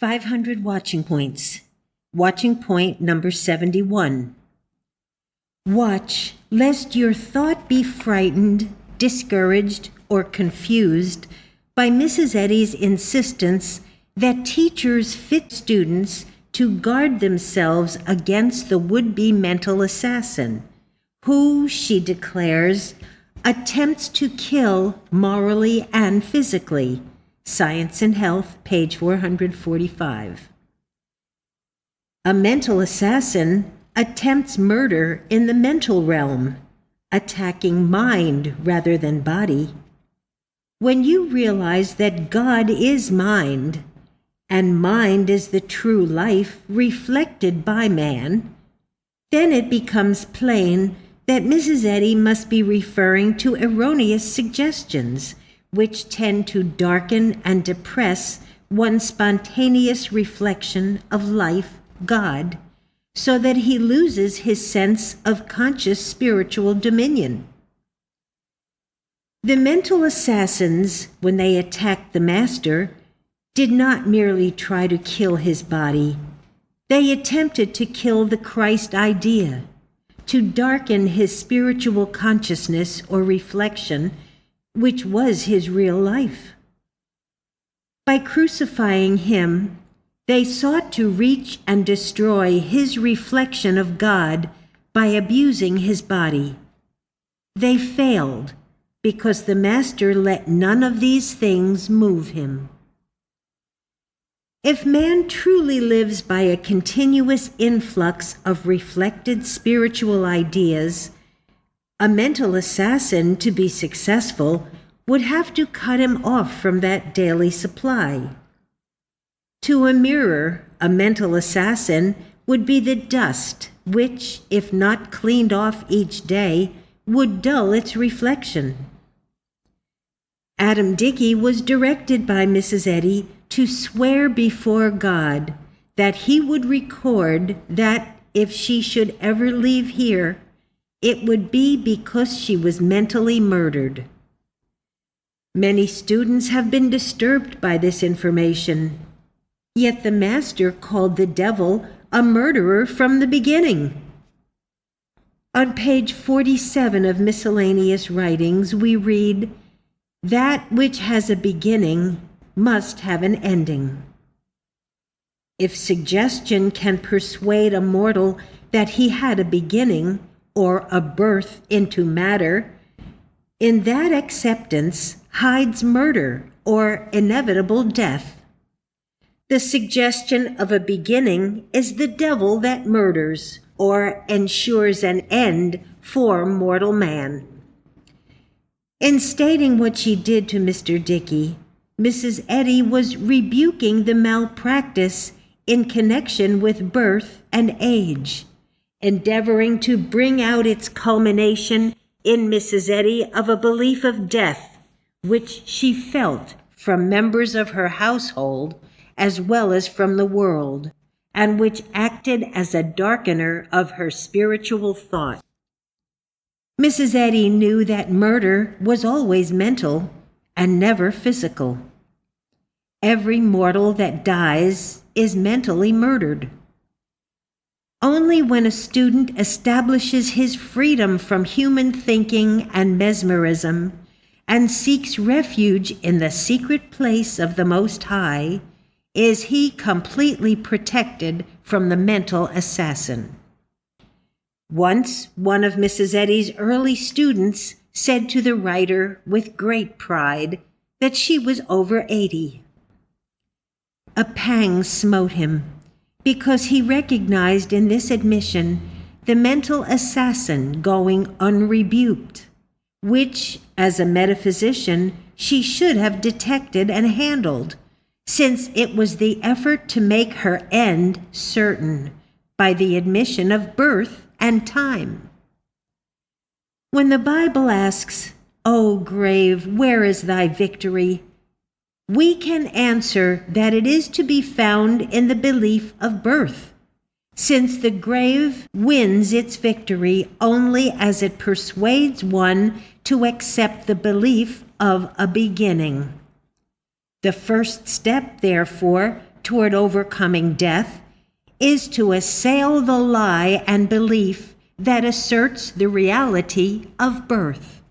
500 watching points. Watching point number 71. Watch, lest your thought be frightened, discouraged, or confused by Mrs. Eddy's insistence that teachers fit students to guard themselves against the would-be mental assassin, who, she declares, attempts to kill morally and physically. Science and Health, page 445. A mental assassin attempts murder in the mental realm, attacking mind rather than body. When you realize that God is mind, and mind is the true life reflected by man, then it becomes plain that Mrs. Eddy must be referring to erroneous suggestions which tend to darken and depress one's spontaneous reflection of life, God, so that he loses his sense of conscious spiritual dominion. The mental assassins, when they attacked the Master, did not merely try to kill his body. They attempted to kill the Christ idea, to darken his spiritual consciousness or reflection, which was his real life. By crucifying him, they sought to reach and destroy his reflection of God by abusing his body. They failed because the Master let none of these things move him. If man truly lives by a continuous influx of reflected spiritual ideas, a mental assassin, to be successful, would have to cut him off from that daily supply. To a mirror, a mental assassin would be the dust which, if not cleaned off each day, would dull its reflection. Adam Dickey was directed by Mrs. Eddy to swear before God that he would record that if she should ever leave here, it would be because she was mentally murdered. Many students have been disturbed by this information, yet the Master called the devil a murderer from the beginning. On page 47 of Miscellaneous Writings, we read, "That which has a beginning must have an ending." If suggestion can persuade a mortal that he had a beginning or a birth into matter, in that acceptance hides murder or inevitable death. The suggestion of a beginning is the devil that murders or ensures an end for mortal man. In stating what she did to Mr. Dickey, Mrs. Eddy was rebuking the malpractice in connection with birth and age, endeavoring to bring out its culmination in Mrs. Eddy of a belief of death, which she felt from members of her household as well as from the world, and which acted as a darkener of her spiritual thought. Mrs. Eddy knew that murder was always mental and never physical. Every mortal that dies is mentally murdered. Only when a student establishes his freedom from human thinking and mesmerism and seeks refuge in the secret place of the Most High is he completely protected from the mental assassin. Once, one of Mrs. Eddy's early students said to the writer with great pride that she was over 80. A pang smote him, because he recognized in this admission the mental assassin going unrebuked, which, as a metaphysician, she should have detected and handled, since it was the effort to make her end certain by the admission of birth and time. When the Bible asks, "O grave, where is thy victory?" we can answer that it is to be found in the belief of birth, since the grave wins its victory only as it persuades one to accept the belief of a beginning. The first step, therefore, toward overcoming death is to assail the lie and belief that asserts the reality of birth.